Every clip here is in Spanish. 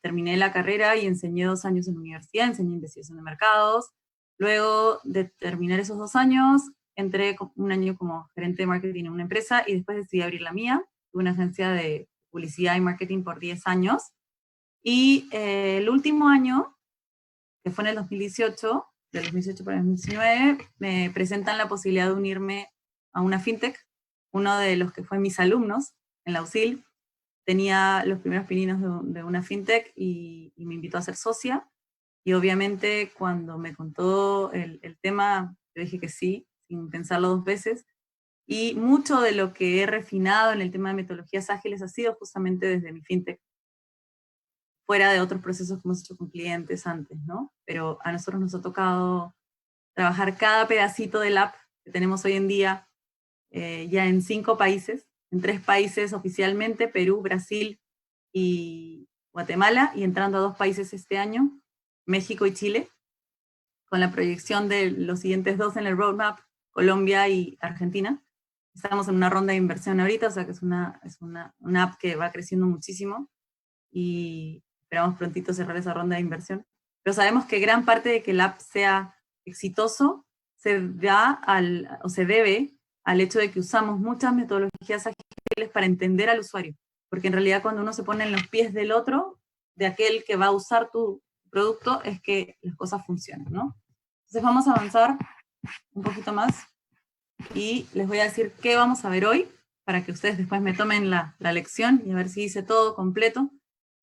terminé la carrera y enseñé 2 años en la universidad, enseñé investigación de mercados. Luego de terminar esos 2 años, entré un año como gerente de marketing en una empresa y después decidí abrir la mía, una agencia de publicidad y marketing por 10 años. Y el último año, que fue en el 2018, del 2018 para el 2019, me presentan la posibilidad de unirme a una fintech. Uno de los que fue mis alumnos en la USIL tenía los primeros pininos de una fintech y me invitó a ser socia. Y obviamente cuando me contó el tema, yo dije que sí, sin pensarlo 2 veces. Y mucho de lo que he refinado en el tema de metodologías ágiles ha sido justamente desde mi fintech, fuera de otros procesos que hemos hecho con clientes antes, ¿no? Pero a nosotros nos ha tocado trabajar cada pedacito del app que tenemos hoy en día, ya en 5 países, en 3 países oficialmente, Perú, Brasil y Guatemala, y entrando a 2 países este año, México y Chile, con la proyección de los siguientes 2 en el roadmap, Colombia y Argentina. Estamos en una ronda de inversión ahorita, o sea que es una app que va creciendo muchísimo, y esperamos prontito cerrar esa ronda de inversión. Pero sabemos que gran parte de que el app sea exitoso se debe al hecho de que usamos muchas metodologías ágiles para entender al usuario. Porque en realidad cuando uno se pone en los pies del otro, de aquel que va a usar tu producto, es que las cosas funcionan, ¿no? Entonces vamos a avanzar un poquito más y les voy a decir qué vamos a ver hoy, para que ustedes después me tomen la lección y a ver si hice todo completo.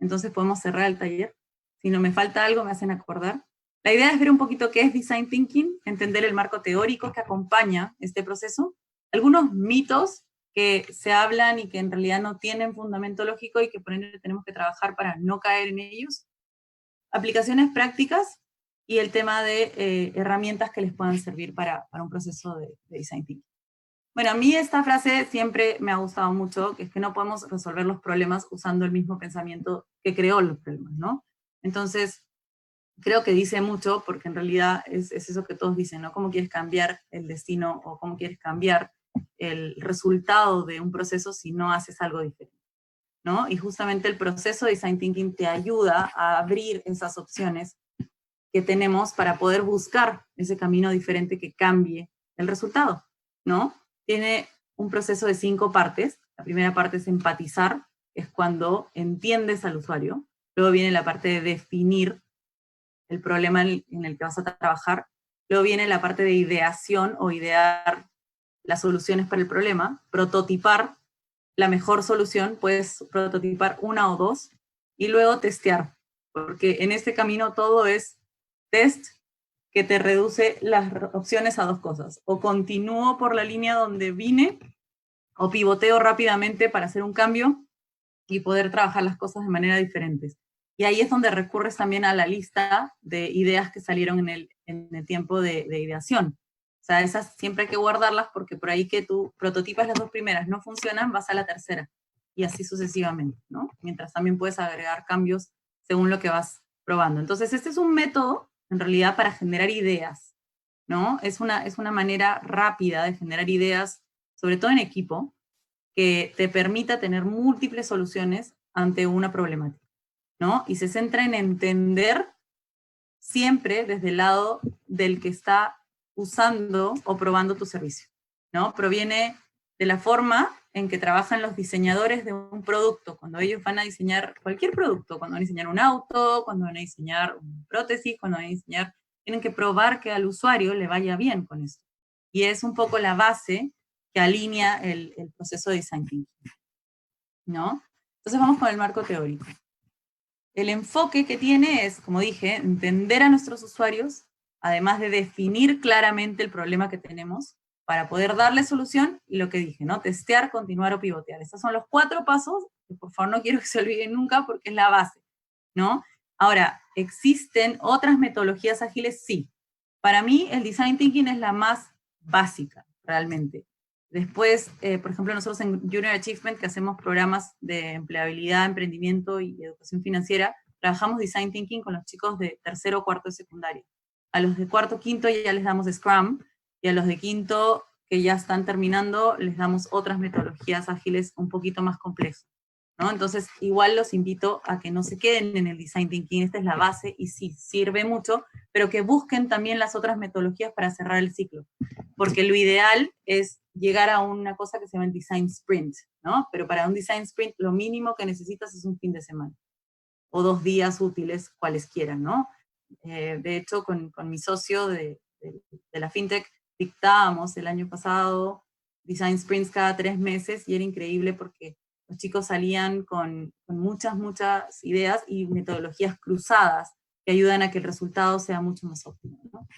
Entonces podemos cerrar el taller. Si no me falta algo, me hacen acordar. La idea es ver un poquito qué es Design Thinking, entender el marco teórico que acompaña este proceso, algunos mitos que se hablan y que en realidad no tienen fundamento lógico y que por ende tenemos que trabajar para no caer en ellos, aplicaciones prácticas y el tema de herramientas que les puedan servir para un proceso de Design Thinking. Bueno, a mí esta frase siempre me ha gustado mucho, que es que no podemos resolver los problemas usando el mismo pensamiento que creó los problemas, ¿no? Entonces, creo que dice mucho, porque en realidad es eso que todos dicen, ¿no? ¿Cómo quieres cambiar el destino o cómo quieres cambiar el resultado de un proceso si no haces algo diferente, ¿no? Y justamente el proceso de Design Thinking te ayuda a abrir esas opciones que tenemos para poder buscar ese camino diferente que cambie el resultado, ¿no? Tiene un proceso de 5 partes. La primera parte es empatizar, es cuando entiendes al usuario. Luego viene la parte de definir el problema en el que vas a trabajar. Luego viene la parte de ideación o idear las soluciones para el problema, prototipar la mejor solución, puedes prototipar 1 o 2, y luego testear, porque en este camino todo es test, que te reduce las opciones a 2 cosas. O continúo por la línea donde vine, o pivoteo rápidamente para hacer un cambio y poder trabajar las cosas de manera diferente. Y ahí es donde recurres también a la lista de ideas que salieron en el tiempo de ideación. O sea, esas siempre hay que guardarlas, porque por ahí que tú prototipas las 2 primeras, no funcionan, vas a la tercera. Y así sucesivamente, ¿no? Mientras también puedes agregar cambios según lo que vas probando. Entonces, este es un método, en realidad, para generar ideas, ¿no? Es una manera rápida de generar ideas, sobre todo en equipo, que te permita tener múltiples soluciones ante una problemática, ¿no? Y se centra en entender siempre desde el lado del que está usando o probando tu servicio, ¿no? Proviene de la forma en que trabajan los diseñadores de un producto, cuando ellos van a diseñar cualquier producto, cuando van a diseñar un auto, cuando van a diseñar una prótesis, cuando van a diseñar, tienen que probar que al usuario le vaya bien con esto. Y es un poco la base que alinea el proceso de Design Thinking, ¿no? Entonces vamos con el marco teórico. El enfoque que tiene es, como dije, entender a nuestros usuarios, además de definir claramente el problema que tenemos, para poder darle solución, y lo que dije, ¿no? Testear, continuar o pivotear. Estos son los 4 pasos, que por favor no quiero que se olviden nunca, porque es la base, ¿no? Ahora, ¿existen otras metodologías ágiles? Sí. Para mí, el Design Thinking es la más básica, realmente. Después, por ejemplo, nosotros en Junior Achievement, que hacemos programas de empleabilidad, emprendimiento y educación financiera, trabajamos Design Thinking con los chicos de tercero o cuarto de secundaria. A los de cuarto, quinto ya les damos Scrum, y a los de quinto, que ya están terminando, les damos otras metodologías ágiles un poquito más complejas, ¿no? Entonces, igual los invito a que no se queden en el Design Thinking, esta es la base, y sí, sirve mucho, pero que busquen también las otras metodologías para cerrar el ciclo, porque lo ideal es llegar a una cosa que se llama el Design Sprint, ¿no? Pero para un Design Sprint, lo mínimo que necesitas es un fin de semana, o 2 días útiles, cualesquiera, ¿no? De hecho, con mi socio de la FinTech, dictábamos el año pasado Design Sprints cada 3 meses, y era increíble porque los chicos salían con muchas ideas y metodologías cruzadas que ayudan a que el resultado sea mucho más óptimo, ¿no?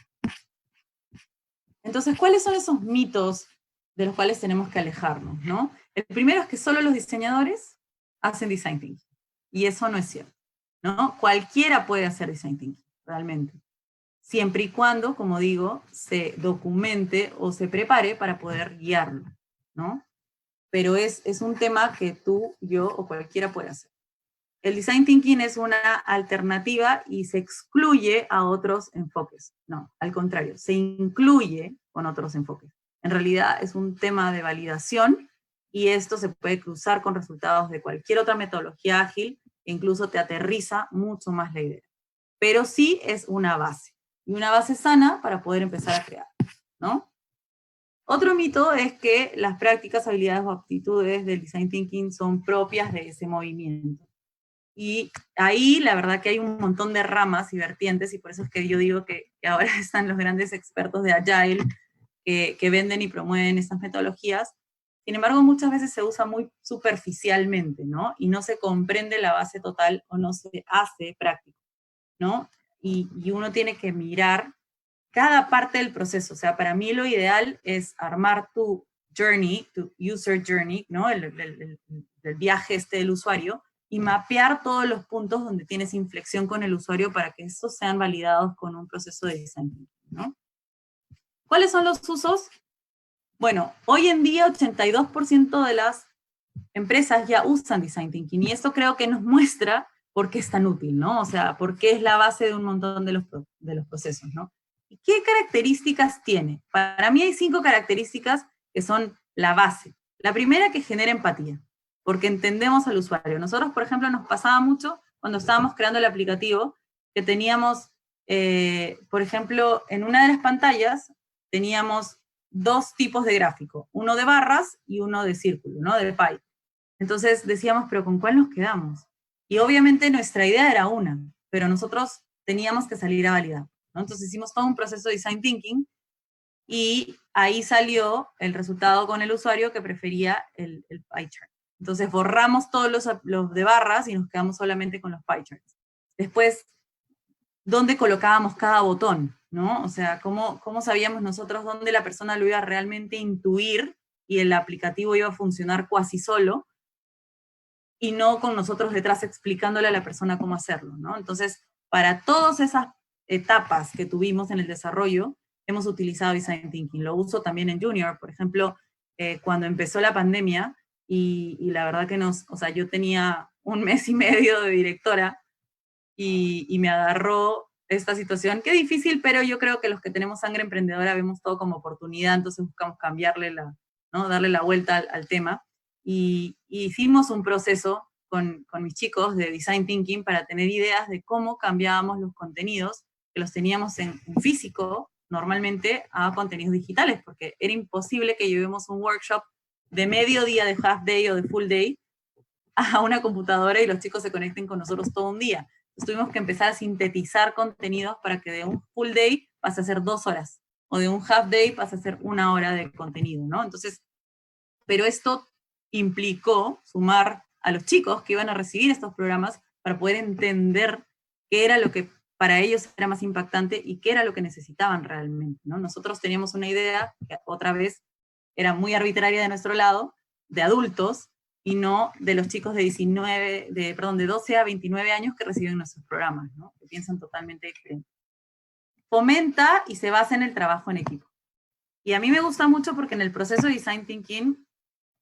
Entonces, ¿cuáles son esos mitos de los cuales tenemos que alejarnos, ¿no? El primero es que solo los diseñadores hacen Design Thinking, y eso no es cierto, ¿no? Cualquiera puede hacer Design Thinking, realmente, siempre y cuando, como digo, se documente o se prepare para poder guiarlo, ¿no? Pero es un tema que tú, yo o cualquiera puede hacer. El Design Thinking es una alternativa y se excluye a otros enfoques. No, al contrario, se incluye con otros enfoques. En realidad es un tema de validación, y esto se puede cruzar con resultados de cualquier otra metodología ágil, e incluso te aterriza mucho más la idea. Pero sí es una base, y una base sana para poder empezar a crear, ¿no? Otro mito es que las prácticas, habilidades o aptitudes del Design Thinking son propias de ese movimiento. Y ahí la verdad que hay un montón de ramas y vertientes, y por eso es que yo digo que ahora están los grandes expertos de Agile que venden y promueven estas metodologías. Sin embargo, muchas veces se usa muy superficialmente, ¿no? Y no se comprende la base total, o no se hace práctico, ¿no? Y uno tiene que mirar cada parte del proceso. O sea, para mí lo ideal es armar tu journey, tu user journey, ¿no? El viaje del usuario, y mapear todos los puntos donde tienes inflexión con el usuario para que estos sean validados con un proceso de design, ¿no? ¿Cuáles son los usos? Bueno, hoy en día 82% de las empresas ya usan Design Thinking, y esto creo que nos muestra por qué es tan útil, ¿no? O sea, por qué es la base de un montón de los procesos, ¿no? ¿Y qué características tiene? Para mí hay 5 características que son la base. La primera, que genera empatía, porque entendemos al usuario. Nosotros, por ejemplo, nos pasaba mucho cuando estábamos creando el aplicativo, que teníamos, por ejemplo, en una de las pantallas teníamos 2 tipos de gráfico, uno de barras y uno de círculo, ¿no? De pie. Entonces decíamos, pero ¿con cuál nos quedamos? Y obviamente nuestra idea era una, pero nosotros teníamos que salir a validar, ¿no? Entonces hicimos todo un proceso de Design Thinking, y ahí salió el resultado con el usuario que prefería el pie chart. Entonces borramos todos los de barras y nos quedamos solamente con los pie charts. Después, ¿dónde colocábamos cada botón? ¿No? O sea, ¿cómo sabíamos nosotros dónde la persona lo iba a realmente intuir y el aplicativo iba a funcionar cuasi solo, y no con nosotros detrás explicándole a la persona cómo hacerlo, ¿no? Entonces, para todas esas etapas que tuvimos en el desarrollo, hemos utilizado Design Thinking. Lo uso también en Junior, por ejemplo, cuando empezó la pandemia, y la verdad que o sea, yo tenía 1 mes y medio de directora, y me agarró esta situación. Qué difícil, pero yo creo que los que tenemos sangre emprendedora vemos todo como oportunidad, entonces buscamos cambiarle ¿no? Darle la vuelta al tema. Y hicimos un proceso con mis chicos de Design Thinking para tener ideas de cómo cambiábamos los contenidos que los teníamos en físico normalmente a contenidos digitales, porque era imposible que llevemos un workshop de medio día, de half day o de full day a una computadora y los chicos se conecten con nosotros todo un día. Entonces tuvimos que empezar a sintetizar contenidos para que de un full day pase a ser 2 horas, o de un half day pase a ser 1 hora de contenido, ¿no? Entonces, pero esto implicó sumar a los chicos que iban a recibir estos programas para poder entender qué era lo que para ellos era más impactante y qué era lo que necesitaban realmente, ¿no? Nosotros teníamos una idea que otra vez era muy arbitraria de nuestro lado, de adultos, y no de los chicos de 12 a 29 años que reciben nuestros programas, ¿no? Que piensan totalmente diferente. Fomenta y se basa en el trabajo en equipo. Y a mí me gusta mucho porque en el proceso de Design Thinking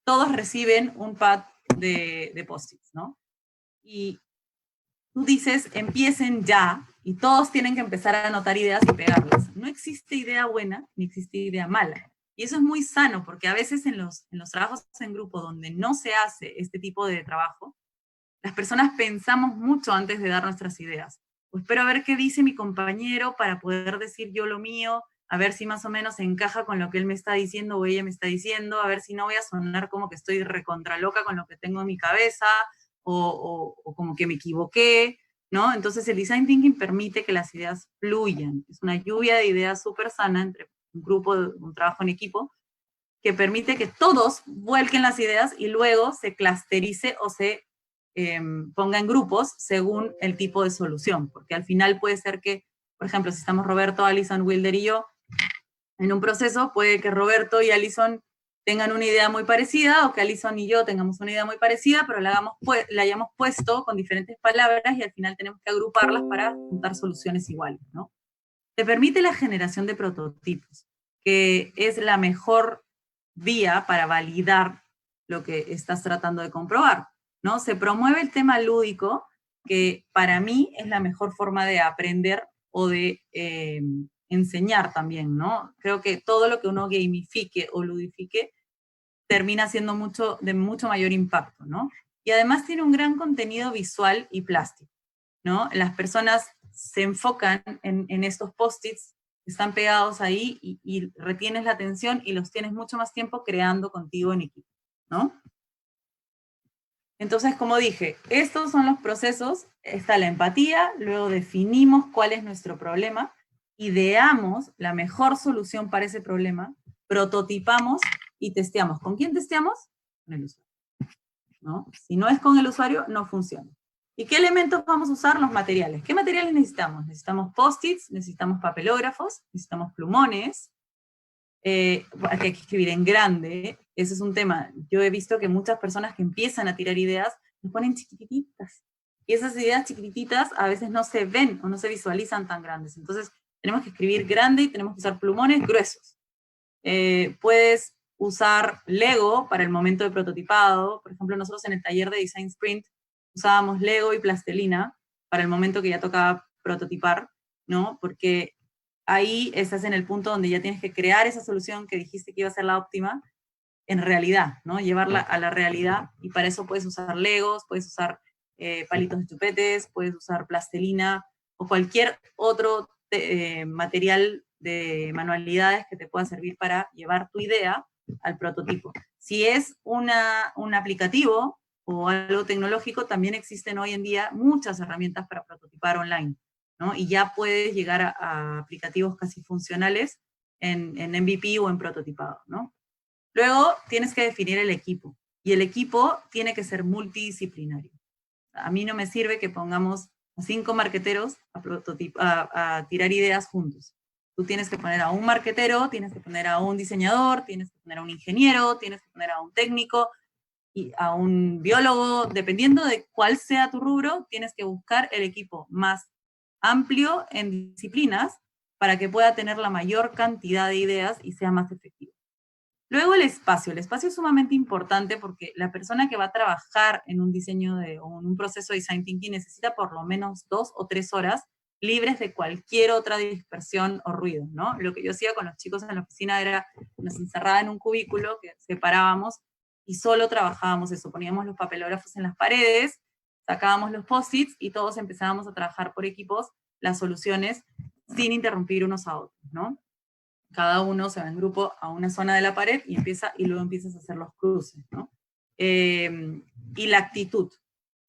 todos reciben un pad de post-its, ¿no? Y tú dices, empiecen ya, y todos tienen que empezar a anotar ideas y pegarlas. No existe idea buena, ni existe idea mala. Y eso es muy sano, porque a veces en los trabajos en grupo donde no se hace este tipo de trabajo, las personas pensamos mucho antes de dar nuestras ideas. O espero a ver qué dice mi compañero para poder decir yo lo mío, a ver si más o menos encaja con lo que él me está diciendo o ella me está diciendo, a ver si no voy a sonar como que estoy recontraloca con lo que tengo en mi cabeza, o como que me equivoqué, ¿no? Entonces el design thinking permite que las ideas fluyan. Es una lluvia de ideas súper sana entre un grupo, un trabajo en equipo, que permite que todos vuelquen las ideas y luego se clusterice o se ponga en grupos según el tipo de solución, porque al final puede ser que, por ejemplo, si estamos Roberto, Alison, Wilder y yo, en un proceso puede que Roberto y Alison tengan una idea muy parecida, o que Alison y yo tengamos una idea muy parecida, pero la hayamos puesto con diferentes palabras y al final tenemos que agruparlas para juntar soluciones iguales, ¿no? Te permite la generación de prototipos, que es la mejor vía para validar lo que estás tratando de comprobar, ¿no? Se promueve el tema lúdico, que para mí es la mejor forma de aprender o de enseñar también, ¿no? Creo que todo lo que uno gamifique o ludifique termina siendo de mucho mayor impacto, ¿no? Y además tiene un gran contenido visual y plástico, ¿no? Las personas se enfocan en estos post-its que están pegados ahí y retienes la atención y los tienes mucho más tiempo creando contigo en equipo, ¿no? Entonces, como dije, estos son los procesos, está la empatía, luego definimos cuál es nuestro problema, ideamos la mejor solución para ese problema, prototipamos y testeamos. ¿Con quién testeamos? Con el usuario, ¿no? Si no es con el usuario, no funciona. ¿Y qué elementos vamos a usar? Los materiales. ¿Qué materiales necesitamos? Necesitamos post-its, necesitamos papelógrafos, necesitamos plumones, que hay que escribir en grande. Ese es un tema. Yo he visto que muchas personas que empiezan a tirar ideas, las ponen chiquititas. Y esas ideas chiquititas a veces no se ven o no se visualizan tan grandes. Entonces, tenemos que escribir grande y tenemos que usar plumones gruesos. Puedes usar Lego para el momento de prototipado. Por ejemplo, nosotros en el taller de Design Sprint usábamos Lego y plastelina para el momento que ya tocaba prototipar, ¿no? Porque ahí estás en el punto donde ya tienes que crear esa solución que dijiste que iba a ser la óptima en realidad, ¿no? Llevarla a la realidad, y para eso puedes usar Legos, puedes usar palitos de chupetes, puedes usar plastelina o cualquier otro material de manualidades que te pueda servir para llevar tu idea al prototipo. Si es un aplicativo o algo tecnológico, también existen hoy en día muchas herramientas para prototipar online, ¿no? Y ya puedes llegar a aplicativos casi funcionales en MVP o en prototipado, ¿no? Luego tienes que definir el equipo, y el equipo tiene que ser multidisciplinario. A mí no me sirve que pongamos a 5 marqueteros a tirar ideas juntos. Tú tienes que poner a un marquetero, tienes que poner a un diseñador, tienes que poner a un ingeniero, tienes que poner a un técnico y a un biólogo. Dependiendo de cuál sea tu rubro, tienes que buscar el equipo más amplio en disciplinas para que pueda tener la mayor cantidad de ideas y sea más efectivo. Luego el espacio. El espacio es sumamente importante porque la persona que va a trabajar en un diseño o en un proceso de design thinking necesita por lo menos 2 o 3 horas libres de cualquier otra dispersión o ruido, ¿no? Lo que yo hacía con los chicos en la oficina era, nos encerraba en un cubículo que separábamos y solo trabajábamos eso. Poníamos los papelógrafos en las paredes, sacábamos los post-its y todos empezábamos a trabajar por equipos las soluciones sin interrumpir unos a otros, ¿no? Cada uno se va en grupo a una zona de la pared y luego empiezas a hacer los cruces, ¿no? Y la actitud.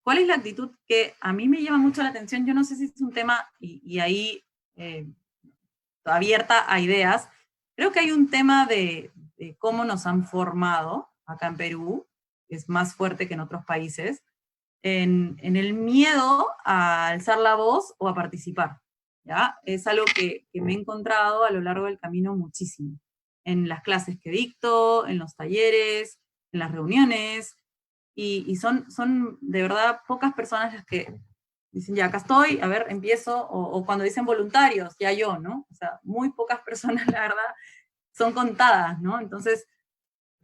¿Cuál es la actitud que a mí me llama mucho la atención? Yo no sé si es un tema, y ahí abierta a ideas. Creo que hay un tema de cómo nos han formado acá en Perú, que es más fuerte que en otros países, en el miedo a alzar la voz o a participar. ¿Ya? Es algo que me he encontrado a lo largo del camino muchísimo. En las clases que dicto, en los talleres, en las reuniones, y son de verdad pocas personas las que dicen, ya acá estoy, a ver, empiezo, o cuando dicen voluntarios, ya yo, ¿no? O sea, muy pocas personas, la verdad, son contadas, ¿no? Entonces,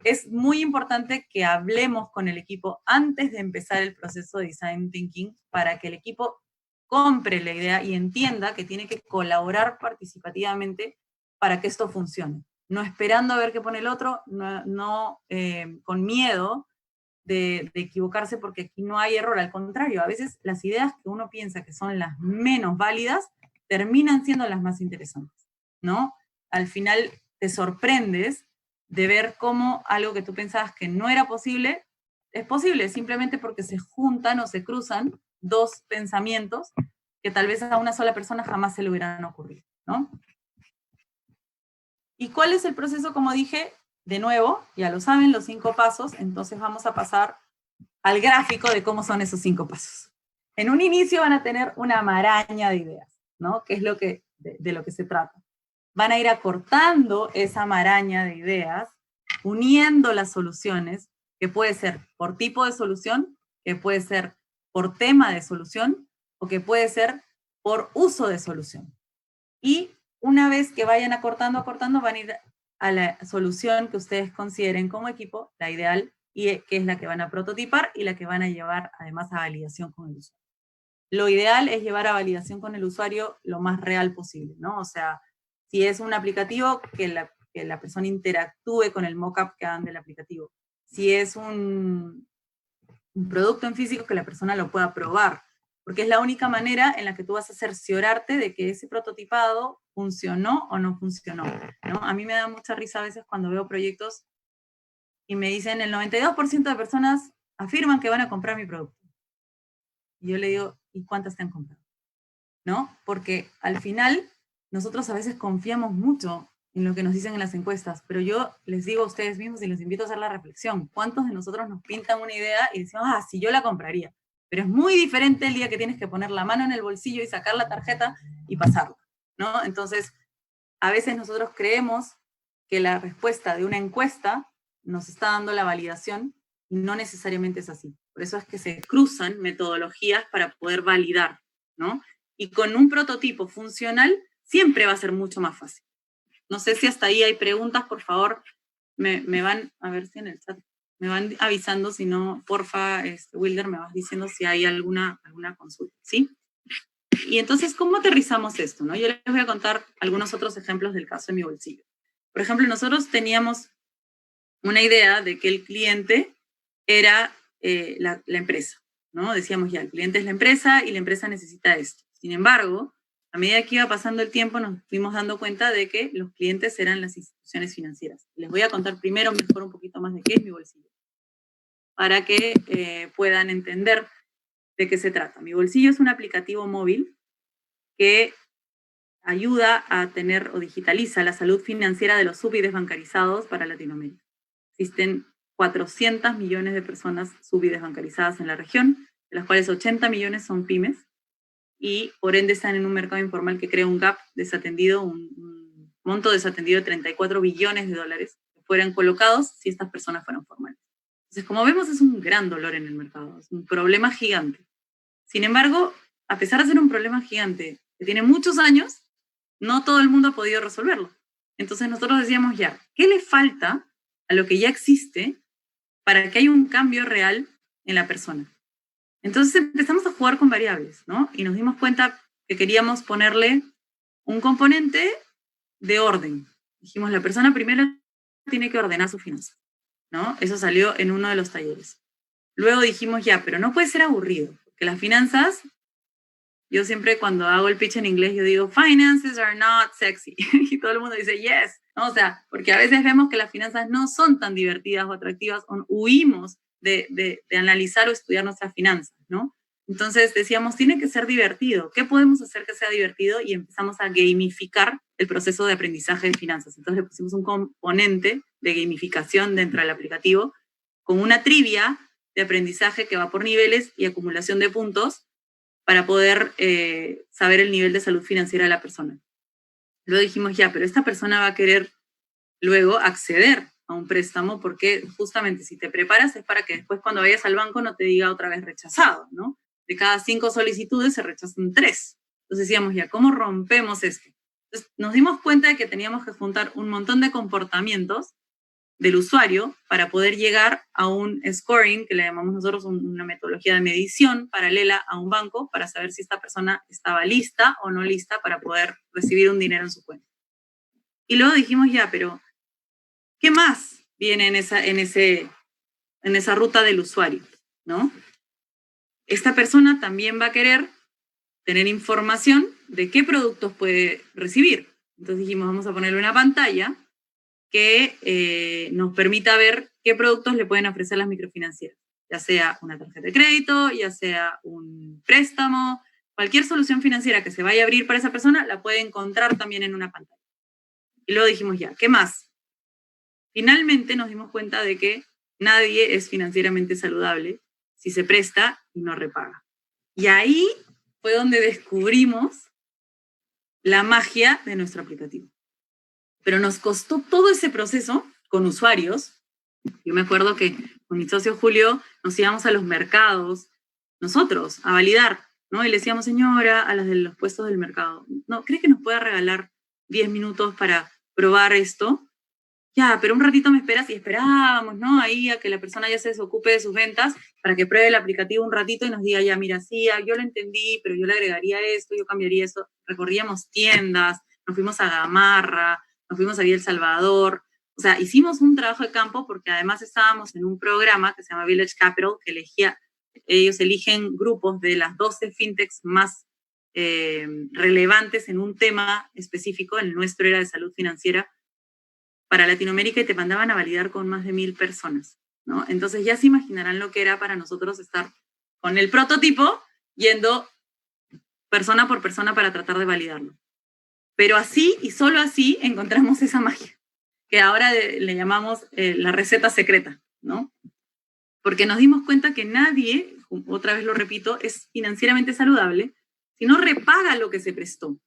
es muy importante que hablemos con el equipo antes de empezar el proceso de design thinking para que el equipo compre la idea y entienda que tiene que colaborar participativamente para que esto funcione. No esperando a ver qué pone el otro, no con miedo de equivocarse porque aquí no hay error, al contrario, a veces las ideas que uno piensa que son las menos válidas terminan siendo las más interesantes, ¿no? Al final te sorprendes de ver cómo algo que tú pensabas que no era posible, es posible, simplemente porque se juntan o se cruzan dos pensamientos que tal vez a una sola persona jamás se le hubieran ocurrido, ¿no? ¿Y cuál es el proceso? Como dije, de nuevo, ya lo saben, los 5 pasos, entonces vamos a pasar al gráfico de cómo son esos 5 pasos. En un inicio van a tener una maraña de ideas, ¿no? Que es lo que, de lo que se trata. Van a ir acortando esa maraña de ideas, uniendo las soluciones, que puede ser por tipo de solución, que puede ser por tema de solución, o que puede ser por uso de solución. Y una vez que vayan acortando, van a ir a la solución que ustedes consideren como equipo, la ideal, y que es la que van a prototipar y la que van a llevar además a validación con el usuario. Lo ideal es llevar a validación con el usuario lo más real posible, ¿no? O sea, si es un aplicativo, que la persona interactúe con el mockup que hagan del aplicativo. Si es un producto en físico, que la persona lo pueda probar, porque es la única manera en la que tú vas a cerciorarte de que ese prototipado funcionó o no funcionó, ¿no? A mí me da mucha risa a veces cuando veo proyectos y me dicen el 92% de personas afirman que van a comprar mi producto. Y yo le digo, ¿y cuántas te han comprado? ¿No? Porque al final nosotros a veces confiamos mucho en lo que nos dicen en las encuestas, pero yo les digo a ustedes mismos y los invito a hacer la reflexión. ¿Cuántos de nosotros nos pintan una idea y decimos, ah, sí, yo la compraría? Pero es muy diferente el día que tienes que poner la mano en el bolsillo y sacar la tarjeta y pasarla, ¿no? Entonces, a veces nosotros creemos que la respuesta de una encuesta nos está dando la validación y no necesariamente es así. Por eso es que se cruzan metodologías para poder validar, ¿no? Y con un prototipo funcional siempre va a ser mucho más fácil. No sé si hasta ahí hay preguntas, por favor, me van, a ver si en el chat, me van avisando, si no, porfa, Wilder, me vas diciendo si hay alguna consulta, ¿sí? Y entonces, ¿cómo aterrizamos esto, no? Yo les voy a contar algunos otros ejemplos del caso de mi bolsillo. Por ejemplo, nosotros teníamos una idea de que el cliente era la empresa, ¿no? Decíamos ya, el cliente es la empresa y la empresa necesita esto. Sin embargo, a medida que iba pasando el tiempo, nos fuimos dando cuenta de que los clientes eran las instituciones financieras. Les voy a contar primero mejor un poquito más de qué es mi bolsillo, para que puedan entender de qué se trata. Mi bolsillo es un aplicativo móvil que ayuda a tener o digitaliza la salud financiera de los sub y desbancarizados para Latinoamérica. Existen 400 millones de personas sub y desbancarizadas en la región, de las cuales 80 millones son pymes, y por ende están en un mercado informal que crea un gap desatendido, un monto desatendido de 34 billones de dólares que fueran colocados si estas personas fueran formales. Entonces, como vemos, es un gran dolor en el mercado, es un problema gigante. Sin embargo, a pesar de ser un problema gigante que tiene muchos años, no todo el mundo ha podido resolverlo. Entonces nosotros decíamos ya, ¿qué le falta a lo que ya existe para que haya un cambio real en la persona? Entonces empezamos a jugar con variables, ¿no? Y nos dimos cuenta que queríamos ponerle un componente de orden. Dijimos, la persona primero tiene que ordenar sus finanzas, ¿no? Eso salió en uno de los talleres. Luego dijimos, ya, pero no puede ser aburrido, porque las finanzas, yo siempre cuando hago el pitch en inglés, yo digo, finances are not sexy. Y todo el mundo dice, yes. ¿No? O sea, porque a veces vemos que las finanzas no son tan divertidas o atractivas, o huimos de analizar o estudiar nuestras finanzas, ¿no? Entonces decíamos, tiene que ser divertido. ¿Qué podemos hacer que sea divertido? Y empezamos a gamificar el proceso de aprendizaje de finanzas. Entonces le pusimos un componente de gamificación dentro del aplicativo con una trivia de aprendizaje que va por niveles y acumulación de puntos para poder saber el nivel de salud financiera de la persona. Luego dijimos, ya, pero esta persona va a querer luego acceder a un préstamo porque justamente si te preparas es para que después cuando vayas al banco no te diga otra vez rechazado, ¿no? De cada 5 solicitudes se rechazan 3. Entonces decíamos, ya, ¿cómo rompemos esto? Entonces nos dimos cuenta de que teníamos que juntar un montón de comportamientos del usuario para poder llegar a un scoring, que le llamamos nosotros una metodología de medición paralela a un banco para saber si esta persona estaba lista o no lista para poder recibir un dinero en su cuenta. Y luego dijimos, ya, pero ¿qué más viene en en esa ruta del usuario, ¿no? Esta persona también va a querer tener información de qué productos puede recibir. Entonces dijimos, vamos a ponerle una pantalla que nos permita ver qué productos le pueden ofrecer las microfinancieras, ya sea una tarjeta de crédito, ya sea un préstamo, cualquier solución financiera que se vaya a abrir para esa persona la puede encontrar también en una pantalla. Y luego dijimos, ya, ¿qué más? Finalmente nos dimos cuenta de que nadie es financieramente saludable si se presta y no repaga. Y ahí fue donde descubrimos la magia de nuestro aplicativo. Pero nos costó todo ese proceso con usuarios. Yo me acuerdo que con mi socio Julio nos íbamos a los mercados, nosotros, a validar, ¿no? Y le decíamos, señora, a las de los puestos del mercado, ¿no cree que nos pueda regalar 10 minutos para probar esto? Ya, pero un ratito me esperas, y esperábamos, ¿no? Ahí a que la persona ya se desocupe de sus ventas para que pruebe el aplicativo un ratito y nos diga, ya, mira, sí, yo lo entendí, pero yo le agregaría esto, yo cambiaría esto. Recorríamos tiendas, nos fuimos a Gamarra, nos fuimos a El Salvador. O sea, hicimos un trabajo de campo porque además estábamos en un programa que se llama Village Capital, que ellos eligen grupos de las 12 fintechs más relevantes en un tema específico. El nuestro era de salud financiera para Latinoamérica, y te mandaban a validar con más de 1000 personas, ¿no? Entonces ya se imaginarán lo que era para nosotros estar con el prototipo yendo persona por persona para tratar de validarlo. Pero así y solo así encontramos esa magia, que ahora le llamamos la receta secreta, ¿no? Porque nos dimos cuenta que nadie, otra vez lo repito, es financieramente saludable si no repaga lo que se prestó.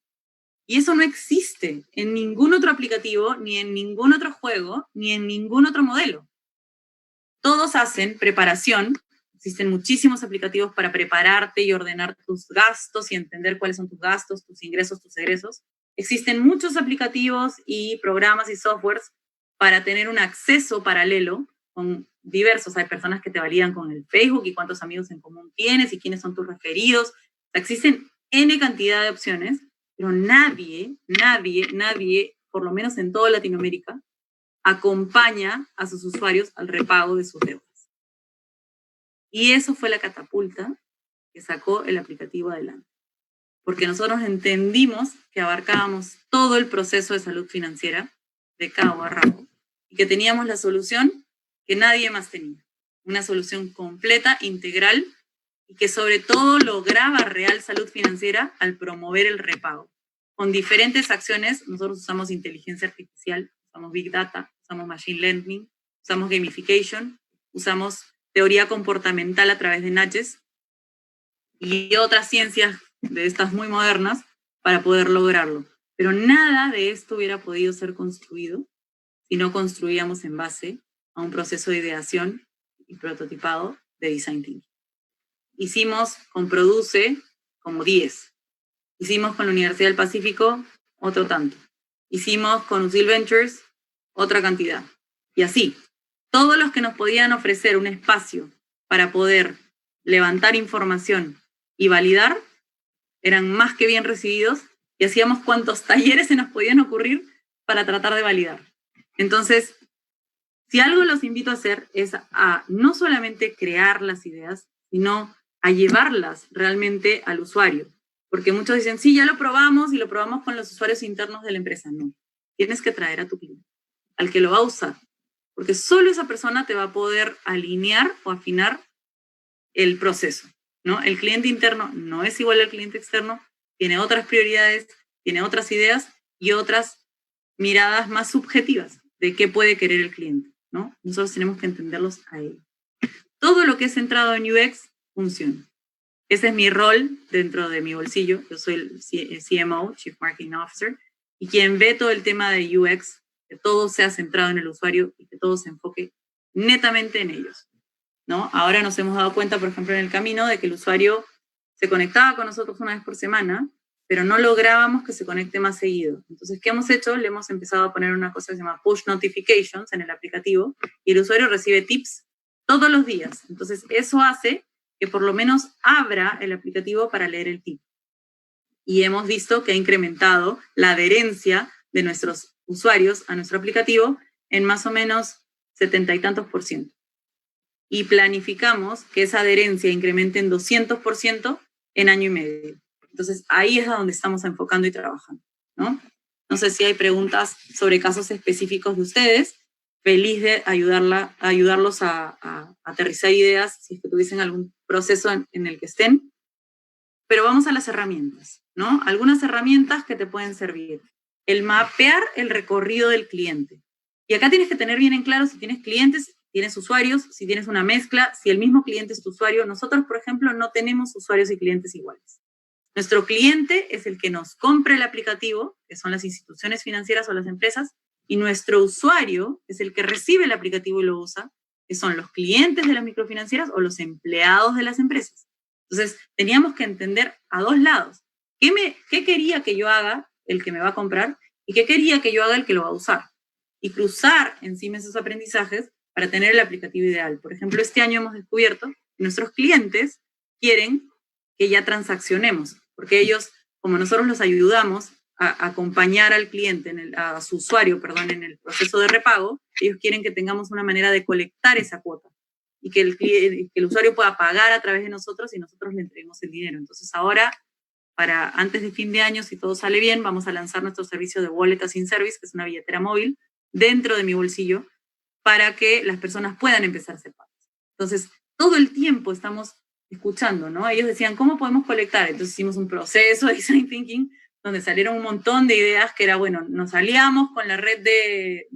Y eso no existe en ningún otro aplicativo, ni en ningún otro juego, ni en ningún otro modelo. Todos hacen preparación. Existen muchísimos aplicativos para prepararte y ordenar tus gastos y entender cuáles son tus gastos, tus ingresos, tus egresos. Existen muchos aplicativos y programas y softwares para tener un acceso paralelo con diversos. Hay personas que te validan con el Facebook y cuántos amigos en común tienes y quiénes son tus referidos. Existen N cantidad de opciones, pero nadie, por lo menos en toda Latinoamérica, acompaña a sus usuarios al repago de sus deudas. Y eso fue la catapulta que sacó el aplicativo adelante. Porque nosotros entendimos que abarcábamos todo el proceso de salud financiera de cabo a rabo y que teníamos la solución que nadie más tenía. Una solución completa, integral, y que sobre todo lograba real salud financiera al promover el repago. Con diferentes acciones, nosotros usamos inteligencia artificial, usamos Big Data, usamos Machine Learning, usamos Gamification, usamos teoría comportamental a través de nudges y otras ciencias de estas muy modernas para poder lograrlo. Pero nada de esto hubiera podido ser construido si no construíamos en base a un proceso de ideación y prototipado de Design Thinking. Hicimos con Produce como 10. Hicimos con la Universidad del Pacífico otro tanto. Hicimos con Usil Ventures otra cantidad. Y así, todos los que nos podían ofrecer un espacio para poder levantar información y validar eran más que bien recibidos, y hacíamos cuantos talleres se nos podían ocurrir para tratar de validar. Entonces, si algo los invito a hacer es a no solamente crear las ideas, sino a llevarlas realmente al usuario. Porque muchos dicen, sí, ya lo probamos y lo probamos con los usuarios internos de la empresa. No, tienes que traer a tu cliente, al que lo va a usar. Porque solo esa persona te va a poder alinear o afinar el proceso, ¿no? El cliente interno no es igual al cliente externo, tiene otras prioridades, tiene otras ideas y otras miradas más subjetivas de qué puede querer el cliente, ¿no? Nosotros tenemos que entenderlos a ellos. Todo lo que es centrado en UX funciona. Ese es mi rol dentro de mi bolsillo. Yo soy el CMO, Chief Marketing Officer, y quien ve todo el tema de UX, que todo sea centrado en el usuario y que todo se enfoque netamente en ellos, ¿no? Ahora nos hemos dado cuenta, por ejemplo, en el camino, de que el usuario se conectaba con nosotros una vez por semana, pero no lográbamos que se conecte más seguido. Entonces, ¿qué hemos hecho? Le hemos empezado a poner una cosa que se llama push notifications en el aplicativo, y el usuario recibe tips todos los días. Entonces, eso hace que por lo menos abra el aplicativo para leer el tip. Y hemos visto que ha incrementado la adherencia de nuestros usuarios a nuestro aplicativo en más o menos 70 y tantos %. y planificamos que esa adherencia incremente en 200% en año y medio. Entonces, ahí es a donde estamos enfocando y trabajando, ¿no? No sé si hay preguntas sobre casos específicos de ustedes. Feliz de ayudarlos a aterrizar ideas, si es que tuviesen algún proceso en el que estén. Pero vamos a las herramientas, ¿no? Algunas herramientas que te pueden servir. El mapear el recorrido del cliente. Y acá tienes que tener bien en claro si tienes clientes, tienes usuarios, si tienes una mezcla, si el mismo cliente es tu usuario. Nosotros, por ejemplo, no tenemos usuarios y clientes iguales. Nuestro cliente es el que nos compra el aplicativo, que son las instituciones financieras o las empresas, y nuestro usuario es el que recibe el aplicativo y lo usa, que son los clientes de las microfinancieras o los empleados de las empresas. Entonces, teníamos que entender a dos lados. ¿Qué quería que yo haga el que me va a comprar y qué quería que yo haga el que lo va a usar? Y cruzar encima esos aprendizajes para tener el aplicativo ideal. Por ejemplo, este año hemos descubierto que nuestros clientes quieren que ya transaccionemos, porque ellos, como nosotros los ayudamos a acompañar al cliente, a su usuario, perdón, en el proceso de repago, ellos quieren que tengamos una manera de colectar esa cuota y que el usuario pueda pagar a través de nosotros y nosotros le entreguemos el dinero. Entonces ahora, para antes de fin de año, si todo sale bien, vamos a lanzar nuestro servicio de Wallet as in Service, que es una billetera móvil, dentro de mi bolsillo, para que las personas puedan empezar a hacer pagos. Entonces, todo el tiempo estamos escuchando, ¿no? Ellos decían, ¿cómo podemos colectar? Entonces hicimos un proceso de design thinking donde salieron un montón de ideas que era, bueno, nos aliamos con la red de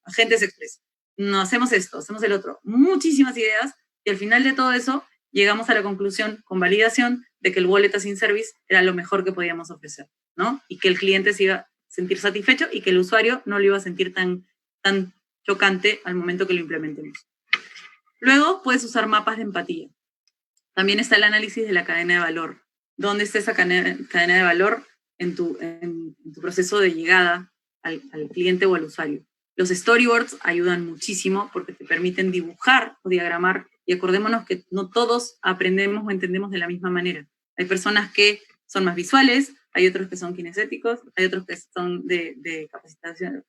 agentes express, no hacemos esto, hacemos el otro, muchísimas ideas, y al final de todo eso llegamos a la conclusión, con validación, de que el Wallet as in Service era lo mejor que podíamos ofrecer, ¿no? Y que el cliente se iba a sentir satisfecho y que el usuario no lo iba a sentir tan chocante al momento que lo implementemos. Luego puedes usar mapas de empatía. También está el análisis de la cadena de valor. ¿Dónde está esa cadena de valor en tu proceso de llegada al cliente o al usuario? Los storyboards ayudan muchísimo porque te permiten dibujar o diagramar, y acordémonos que no todos aprendemos o entendemos de la misma manera. Hay personas que son más visuales, hay otros que son kinestésicos, hay otros que son de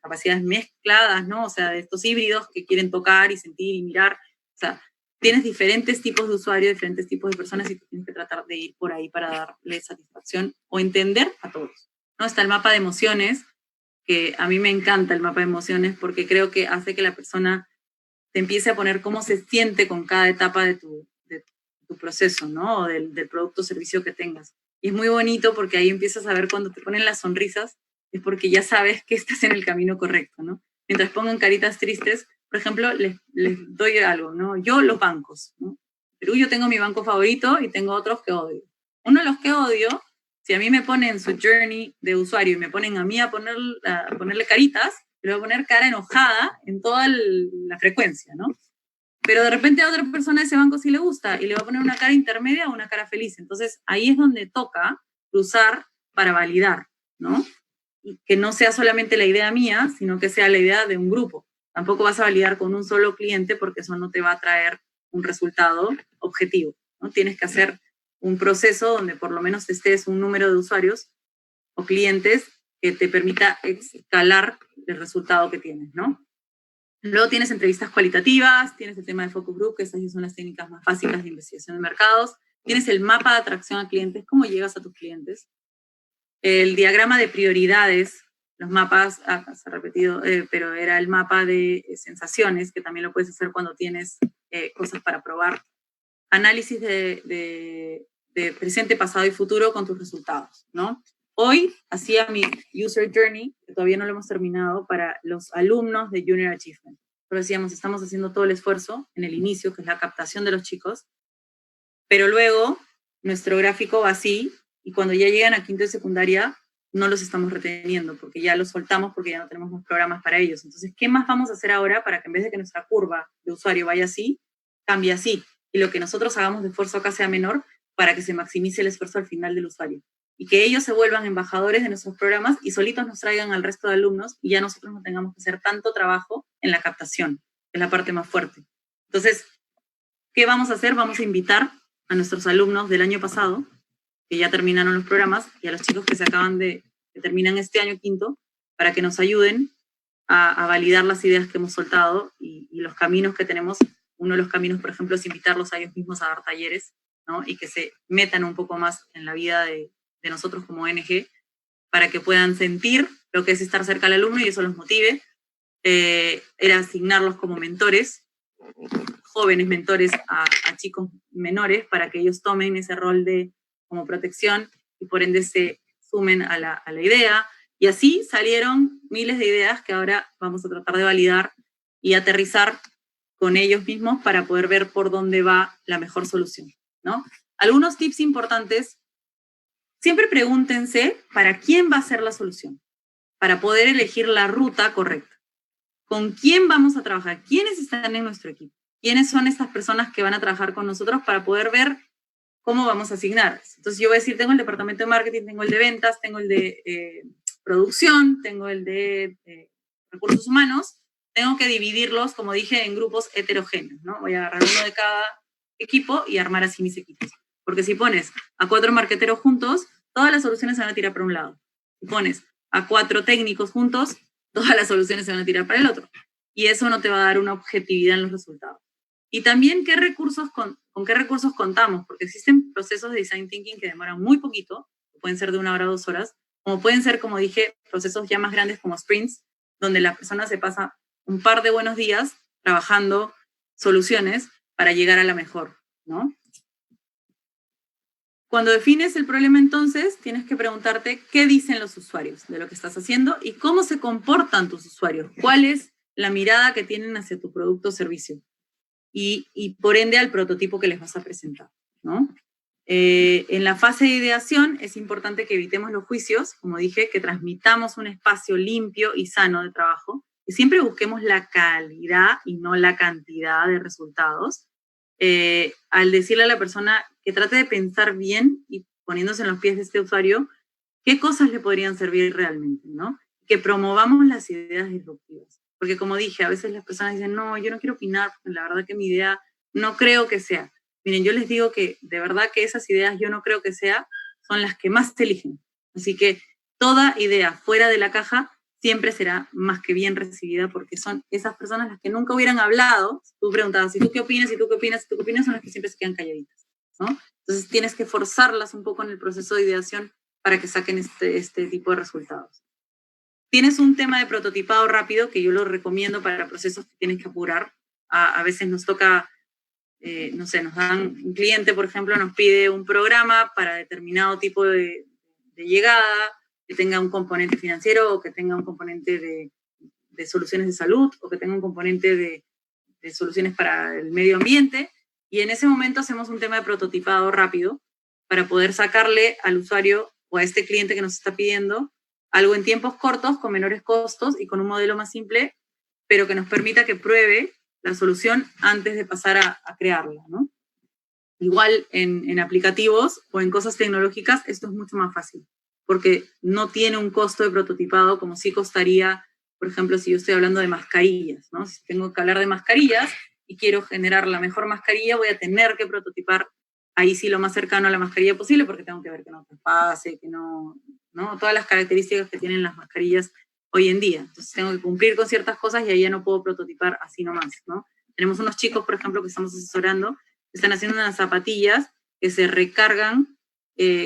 capacidades mezcladas, ¿no? O sea, de estos híbridos que quieren tocar y sentir y mirar. O sea, tienes diferentes tipos de usuarios, diferentes tipos de personas y tú tienes que tratar de ir por ahí para darle satisfacción o entender a todos, ¿no? Está el mapa de emociones, que a mí me encanta el mapa de emociones porque creo que hace que la persona te empiece a poner cómo se siente con cada etapa de tu proceso, ¿no? O del producto o servicio que tengas. Y es muy bonito porque ahí empiezas a ver cuando te ponen las sonrisas, es porque ya sabes que estás en el camino correcto, ¿no? Mientras pongan caritas tristes, por ejemplo, les doy algo, ¿no? Yo los bancos, ¿no? En Perú yo tengo mi banco favorito y tengo otros que odio. Uno de los que odio, si a mí me ponen su journey de usuario y me ponen a mí a ponerle caritas, le voy a poner cara enojada en toda la frecuencia, ¿no? Pero de repente a otra persona de ese banco sí le gusta y le va a poner una cara intermedia o una cara feliz. Entonces ahí es donde toca cruzar para validar, ¿no? Y que no sea solamente la idea mía, sino que sea la idea de un grupo. Tampoco vas a validar con un solo cliente porque eso no te va a traer un resultado objetivo, ¿no? Tienes que hacer un proceso donde por lo menos estés un número de usuarios o clientes que te permita escalar el resultado que tienes, ¿no? Luego tienes entrevistas cualitativas, tienes el tema de focus group, que esas son las técnicas más fáciles de investigación de mercados, tienes el mapa de atracción a clientes, cómo llegas a tus clientes, el diagrama de prioridades, los mapas, se ha repetido, pero era el mapa de sensaciones, que también lo puedes hacer cuando tienes cosas para probar, análisis de presente, pasado y futuro con tus resultados, ¿no? Hoy hacía mi User Journey, que todavía no lo hemos terminado, para los alumnos de Junior Achievement. Pero decíamos, estamos haciendo todo el esfuerzo en el inicio, que es la captación de los chicos, pero luego nuestro gráfico va así, y cuando ya llegan a quinto de secundaria, no los estamos reteniendo, porque ya los soltamos, porque ya no tenemos más programas para ellos. Entonces, ¿qué más vamos a hacer ahora para que en vez de que nuestra curva de usuario vaya así, cambie así? Y lo que nosotros hagamos de esfuerzo acá sea menor, para que se maximice el esfuerzo al final del usuario. Y que ellos se vuelvan embajadores de nuestros programas y solitos nos traigan al resto de alumnos y ya nosotros no tengamos que hacer tanto trabajo en la captación, que es la parte más fuerte. Entonces, ¿qué vamos a hacer? Vamos a invitar a nuestros alumnos del año pasado, que ya terminaron los programas, y a los chicos que que terminan este año quinto, para que nos ayuden a validar las ideas que hemos soltado y los caminos que tenemos uno de los caminos, por ejemplo, es invitarlos a ellos mismos a dar talleres, ¿no? Y que se metan un poco más en la vida de nosotros como ONG, para que puedan sentir lo que es estar cerca al alumno y eso los motive. Era asignarlos como mentores, jóvenes mentores a chicos menores, para que ellos tomen ese rol como protección y por ende se sumen a la idea. Y así salieron miles de ideas que ahora vamos a tratar de validar y aterrizar con ellos mismos para poder ver por dónde va la mejor solución, ¿no? Algunos tips importantes: siempre pregúntense para quién va a ser la solución, para poder elegir la ruta correcta. ¿Con quién vamos a trabajar? ¿Quiénes están en nuestro equipo? ¿Quiénes son estas personas que van a trabajar con nosotros para poder ver cómo vamos a asignar? Entonces yo voy a decir, tengo el departamento de marketing, tengo el de ventas, tengo el de producción, tengo el de recursos humanos. Tengo que dividirlos, como dije, en grupos heterogéneos, ¿no? Voy a agarrar uno de cada equipo y armar así mis equipos. Porque si pones a 4 marqueteros juntos, todas las soluciones se van a tirar para un lado. Si pones a 4 técnicos juntos, todas las soluciones se van a tirar para el otro. Y eso no te va a dar una objetividad en los resultados. Y también con qué recursos contamos, porque existen procesos de design thinking que demoran muy poquito, pueden ser de 1 hora a 2 horas, como pueden ser, como dije, procesos ya más grandes como sprints, donde la persona se pasa un par de buenos días trabajando soluciones para llegar a la mejor, ¿no? Cuando defines el problema, entonces, tienes que preguntarte qué dicen los usuarios de lo que estás haciendo y cómo se comportan tus usuarios, cuál es la mirada que tienen hacia tu producto o servicio y por ende al prototipo que les vas a presentar, ¿no? En la fase de ideación es importante que evitemos los juicios, como dije, que transmitamos un espacio limpio y sano de trabajo, que siempre busquemos la calidad y no la cantidad de resultados. Al decirle a la persona que trate de pensar bien y poniéndose en los pies de este usuario, qué cosas le podrían servir realmente, ¿no? Que promovamos las ideas disruptivas. Porque como dije, a veces las personas dicen, no, yo no quiero opinar, porque la verdad que mi idea no creo que sea. Miren, yo les digo que de verdad que esas ideas yo no creo que sea, son las que más se eligen. Así que toda idea fuera de la caja siempre será más que bien recibida, porque son esas personas las que nunca hubieran hablado. Tú preguntabas, ¿y tú qué opinas? ¿Y tú qué opinas? ¿Y tú qué opinas? Son las que siempre se quedan calladitas, ¿no? Entonces tienes que forzarlas un poco en el proceso de ideación para que saquen este tipo de resultados. Tienes un tema de prototipado rápido que yo lo recomiendo para procesos que tienes que apurar. A veces nos toca, no sé, nos dan un cliente, por ejemplo, nos pide un programa para determinado tipo de llegada, que tenga un componente financiero o que tenga un componente de soluciones de salud o que tenga un componente de soluciones para el medio ambiente. Y en ese momento hacemos un tema de prototipado rápido para poder sacarle al usuario o a este cliente que nos está pidiendo algo en tiempos cortos, con menores costos y con un modelo más simple, pero que nos permita que pruebe la solución antes de pasar a crearla, ¿no? Igual en aplicativos o en cosas tecnológicas esto es mucho más fácil, porque no tiene un costo de prototipado como sí costaría, por ejemplo, si yo estoy hablando de mascarillas, ¿no? Si tengo que hablar de mascarillas y quiero generar la mejor mascarilla, voy a tener que prototipar ahí sí lo más cercano a la mascarilla posible, porque tengo que ver que no traspase, que no, todas las características que tienen las mascarillas hoy en día. Entonces tengo que cumplir con ciertas cosas y ahí ya no puedo prototipar así nomás, ¿no? Tenemos unos chicos, por ejemplo, que estamos asesorando, que están haciendo unas zapatillas que se recargan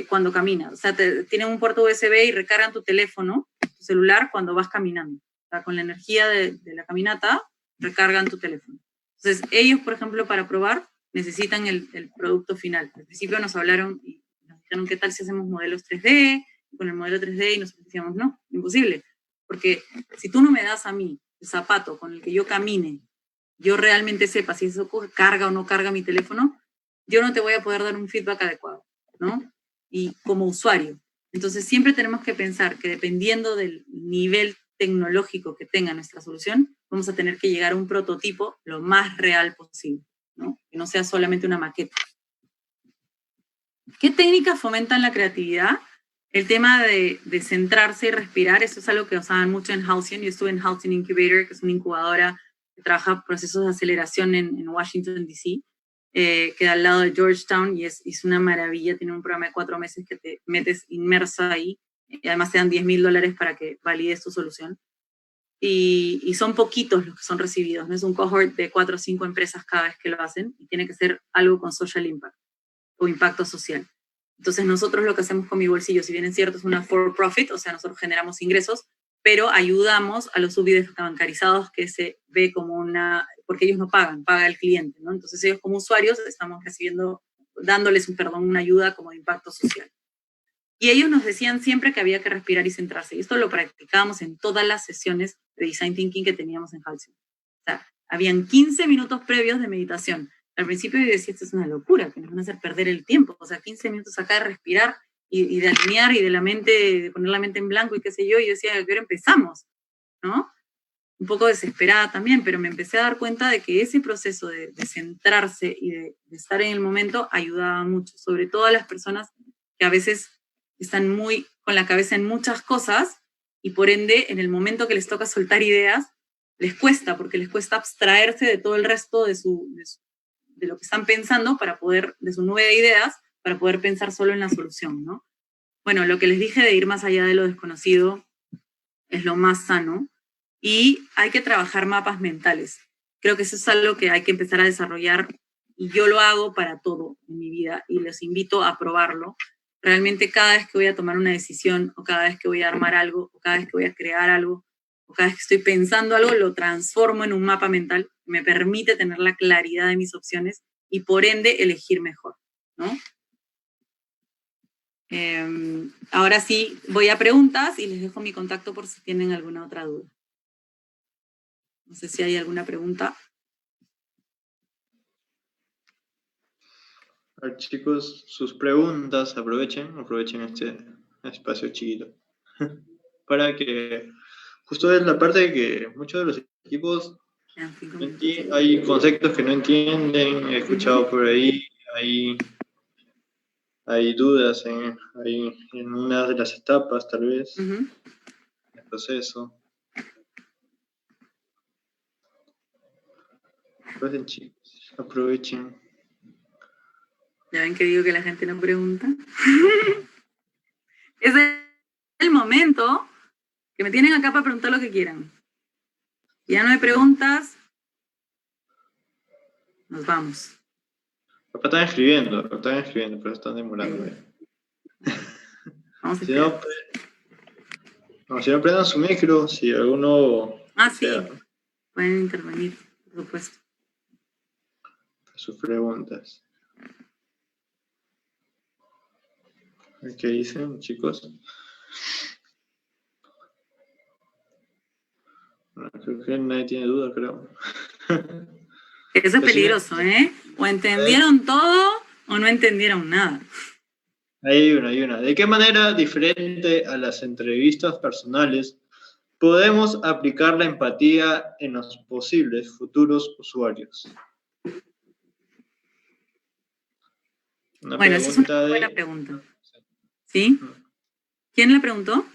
cuando caminas. O sea, tienen un puerto USB y recargan tu teléfono, tu celular, cuando vas caminando. O sea, con la energía de la caminata, recargan tu teléfono. Entonces, ellos, por ejemplo, para probar, necesitan el producto final. Al principio nos hablaron y nos dijeron, ¿qué tal si hacemos modelos 3D? Con el modelo 3D y nosotros decíamos, no, imposible. Porque si tú no me das a mí el zapato con el que yo camine, yo realmente sepa si eso carga o no carga mi teléfono, yo no te voy a poder dar un feedback adecuado, ¿no? Y como usuario. Entonces siempre tenemos que pensar que dependiendo del nivel tecnológico que tenga nuestra solución, vamos a tener que llegar a un prototipo lo más real posible, ¿no? Que no sea solamente una maqueta. ¿Qué técnicas fomentan la creatividad? El tema de centrarse y respirar, eso es algo que usaban mucho en Halcyon. Yo estuve en Halcyon Incubator, que es una incubadora que trabaja procesos de aceleración en Washington, D.C., queda al lado de Georgetown y es una maravilla. Tiene un programa de 4 meses que te metes inmersa ahí y además te dan $10,000 para que valides tu solución. y son poquitos los que son recibidos, no es un cohort de 4 o 5 empresas cada vez que lo hacen, y tiene que ser algo con social impact o impacto social. Entonces nosotros lo que hacemos con Mi Bolsillo, si bien es cierto, es una for profit, o sea, nosotros generamos ingresos, pero ayudamos a los subbancarizados que se ve como una, porque ellos no pagan, paga el cliente, ¿no? Entonces ellos como usuarios estamos recibiendo, dándoles una ayuda como de impacto social. Y ellos nos decían siempre que había que respirar y centrarse. Y esto lo practicábamos en todas las sesiones de Design Thinking que teníamos en Halcyon. O sea, habían 15 minutos previos de meditación. Al principio yo decía, esto es una locura, que nos van a hacer perder el tiempo. O sea, 15 minutos acá de respirar y de alinear y de la mente, de poner la mente en blanco y qué sé yo. Y yo decía, ¿a qué hora empezamos? ¿No? Un poco desesperada también, pero me empecé a dar cuenta de que ese proceso de centrarse y de estar en el momento ayudaba mucho, sobre todo a las personas que a veces están muy con la cabeza en muchas cosas y por ende en el momento que les toca soltar ideas les cuesta, porque les cuesta abstraerse de todo el resto de lo que están pensando para poder, de su nube de ideas, para poder pensar solo en la solución, ¿no? Bueno, lo que les dije de ir más allá de lo desconocido es lo más sano, y hay que trabajar mapas mentales. Creo que eso es algo que hay que empezar a desarrollar, y yo lo hago para todo en mi vida y les invito a probarlo. Realmente cada vez que voy a tomar una decisión, o cada vez que voy a armar algo, o cada vez que voy a crear algo, o cada vez que estoy pensando algo, lo transformo en un mapa mental que me permite tener la claridad de mis opciones y por ende elegir mejor, ¿no? Ahora sí, voy a preguntas y les dejo mi contacto por si tienen alguna otra duda. No sé si hay alguna pregunta. A ver, chicos, sus preguntas, aprovechen este espacio chiquito. Para que justo es la parte de que muchos de los equipos hay conceptos que no entienden, he escuchado por ahí, hay dudas en una de las etapas, tal vez, en el proceso. Aprovechen. Ya ven que digo que la gente no pregunta. Es el momento que me tienen acá para preguntar lo que quieran. Ya no hay preguntas, nos vamos. Acá están escribiendo, pero están demorando. Vamos a si no, prendan su micro, si alguno... sí, pueden intervenir, por supuesto. Sus preguntas. ¿Qué dicen, chicos? Creo que nadie tiene duda, creo. Eso es peligroso, ¿eh? O entendieron todo o no entendieron nada. Hay una. ¿De qué manera, diferente a las entrevistas personales, podemos aplicar la empatía en los posibles futuros usuarios? Bueno, esa es una buena pregunta. ¿Sí? ¿Quién le preguntó?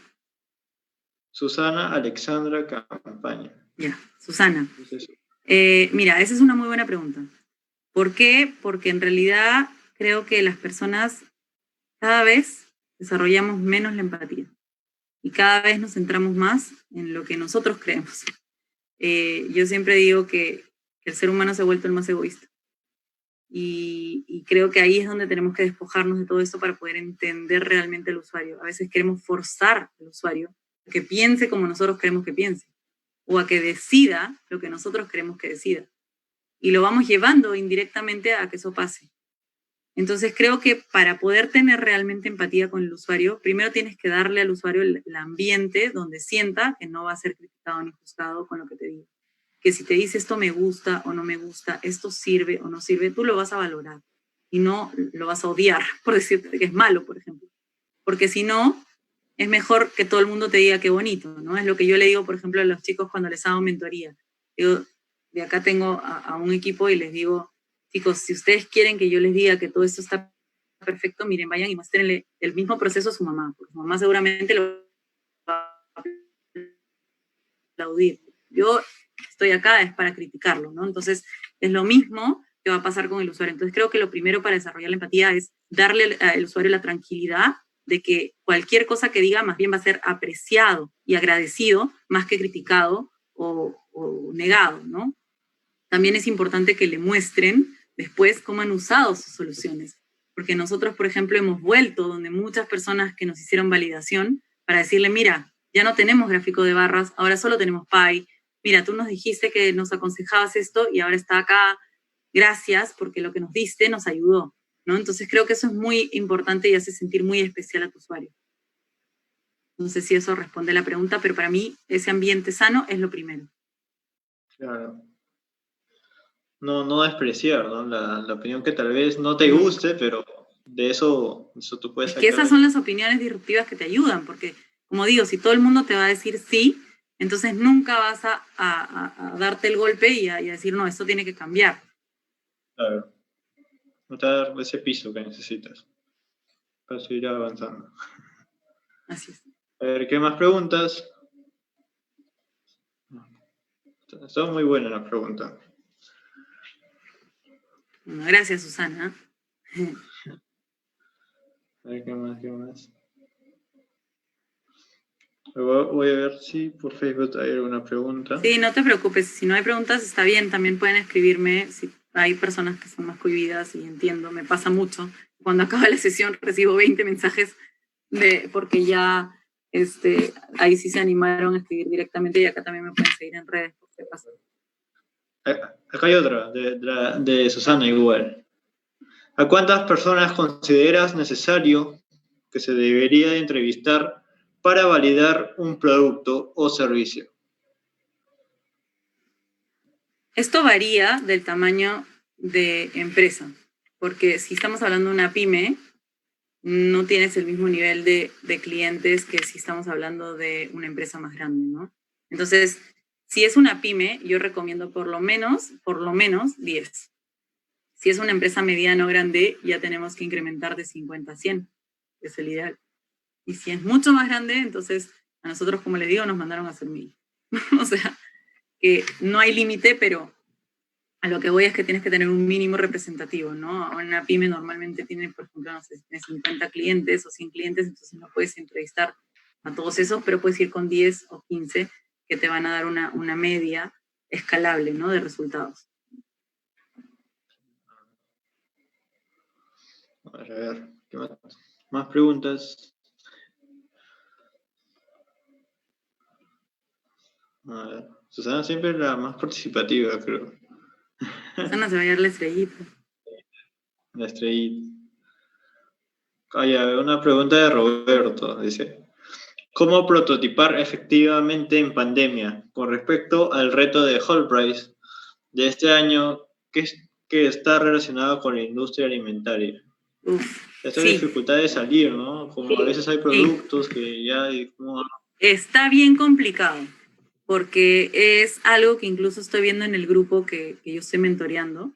Susana Alexandra Campaña. Ya, Susana. Mira, esa es una muy buena pregunta. ¿Por qué? Porque en realidad creo que las personas cada vez desarrollamos menos la empatía y cada vez nos centramos más en lo que nosotros creemos. Yo siempre digo que el ser humano se ha vuelto el más egoísta y creo que ahí es donde tenemos que despojarnos de todo esto para poder entender realmente al usuario. A veces queremos forzar al usuario a que piense como nosotros queremos que piense o a que decida lo que nosotros queremos que decida. Y lo vamos llevando indirectamente a que eso pase. Entonces creo que para poder tener realmente empatía con el usuario, primero tienes que darle al usuario el ambiente donde sienta que no va a ser criticado ni juzgado con lo que te diga. Que si te dice esto me gusta o no me gusta, esto sirve o no sirve, tú lo vas a valorar y no lo vas a odiar por decirte que es malo, por ejemplo. Porque si no, es mejor que todo el mundo te diga qué bonito, ¿no? Es lo que yo le digo, por ejemplo, a los chicos cuando les hago mentoría. Digo, de acá tengo a un equipo y les digo, chicos, si ustedes quieren que yo les diga que todo esto está perfecto, miren, vayan y muéstrenle el mismo proceso a su mamá, porque su mamá seguramente lo va a aplaudir. Yo estoy acá es para criticarlo, ¿no? Entonces, es lo mismo que va a pasar con el usuario. Entonces, creo que lo primero para desarrollar la empatía es darle al usuario la tranquilidad de que cualquier cosa que diga más bien va a ser apreciado y agradecido más que criticado o negado, ¿no? También es importante que le muestren después cómo han usado sus soluciones. Porque nosotros, por ejemplo, hemos vuelto donde muchas personas que nos hicieron validación para decirle, mira, ya no tenemos gráfico de barras, ahora solo tenemos Py. Mira, tú nos dijiste que nos aconsejabas esto y ahora está acá. Gracias, porque lo que nos diste nos ayudó, ¿no? Entonces creo que eso es muy importante y hace sentir muy especial a tu usuario. No sé si eso responde a la pregunta, pero para mí ese ambiente sano es lo primero. Claro. No despreciar, ¿no? La opinión que tal vez no te guste, pero de eso tú puedes sacar. Es que esas son las opiniones disruptivas que te ayudan, porque, como digo, si todo el mundo te va a decir sí, entonces nunca vas a darte el golpe y a decir, no, esto tiene que cambiar. Claro. No te dar ese piso que necesitas para seguir avanzando. Así es. A ver, ¿qué más preguntas? Son muy buenas las preguntas. Bueno, gracias, Susana. A ver, ¿qué más? Voy a ver si por Facebook hay alguna pregunta. Sí, no te preocupes. Si no hay preguntas, está bien. También pueden escribirme. Si hay personas que son más cohibidas y entiendo, me pasa mucho. Cuando acaba la sesión recibo 20 mensajes porque ya ahí sí se animaron a escribir directamente y acá también me pueden seguir en redes. Por si pasa. Acá hay otra, de Susana igual. ¿A cuántas personas consideras necesario que se debería de entrevistar para validar un producto o servicio? Esto varía del tamaño de empresa, porque si estamos hablando de una pyme, no tienes el mismo nivel de clientes que si estamos hablando de una empresa más grande, ¿no? Entonces, si es una pyme, yo recomiendo por lo menos 10. Si es una empresa mediana o grande, ya tenemos que incrementar de 50 a 100, es el ideal. Y si es mucho más grande, entonces a nosotros, como les digo, nos mandaron a hacer 1000. O sea, que no hay límite, pero a lo que voy es que tienes que tener un mínimo representativo, ¿no? Una pyme normalmente tiene, por ejemplo, no sé, tiene 50 clientes o 100 clientes, entonces no puedes entrevistar a todos esos, pero puedes ir con 10 o 15 que te van a dar una media escalable, ¿no? De resultados. A ver, ¿qué más? ¿Más preguntas? A ver, Susana siempre es la más participativa, creo. Susana se va a llevar la estrellita. La estrellita. Una pregunta de Roberto, dice. ¿Cómo prototipar efectivamente en pandemia con respecto al reto de Price de este año que está relacionado con la industria alimentaria? Esta dificultad de salir, ¿no? Como a veces hay productos que ya... Está bien complicado, porque es algo que incluso estoy viendo en el grupo que yo estoy mentoreando,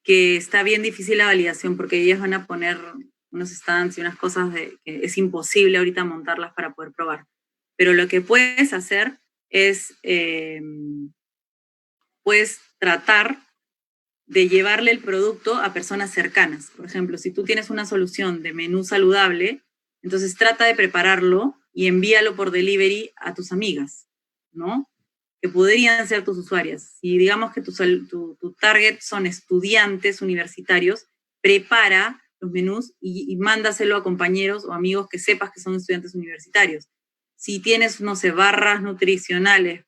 que está bien difícil la validación, porque ellas van a poner unos stands y unas cosas que es imposible ahorita montarlas para poder probar. Pero lo que puedes hacer es, puedes tratar de llevarle el producto a personas cercanas. Por ejemplo, si tú tienes una solución de menú saludable, entonces trata de prepararlo y envíalo por delivery a tus amigas, ¿no? Que podrían ser tus usuarias. Si digamos que tu target son estudiantes universitarios, prepara los menús y mándaselo a compañeros o amigos que sepas que son estudiantes universitarios. Si tienes, no sé, barras nutricionales,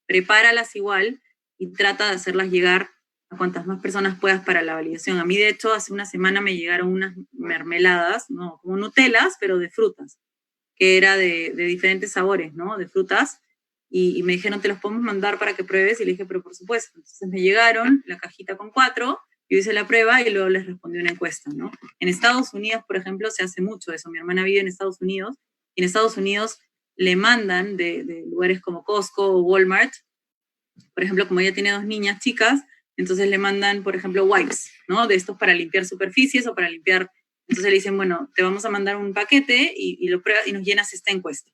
prepáralas igual y trata de hacerlas llegar a cuantas más personas puedas para la validación. A mí, de hecho, hace una semana me llegaron unas mermeladas, ¿no? Como Nutellas, pero de frutas, que era de diferentes sabores, ¿no? De frutas, y me dijeron, te los podemos mandar para que pruebes, y le dije, pero por supuesto. Entonces me llegaron la cajita con 4, yo hice la prueba y luego les respondí una encuesta, ¿no? En Estados Unidos, por ejemplo, se hace mucho eso. Mi hermana vive en Estados Unidos, y en Estados Unidos le mandan de lugares como Costco o Walmart, por ejemplo, como ella tiene 2 niñas chicas, entonces le mandan, por ejemplo, wipes, ¿no? De estos para limpiar superficies o para limpiar. Entonces le dicen, bueno, te vamos a mandar un paquete y lo pruebas y nos llenas esta encuesta.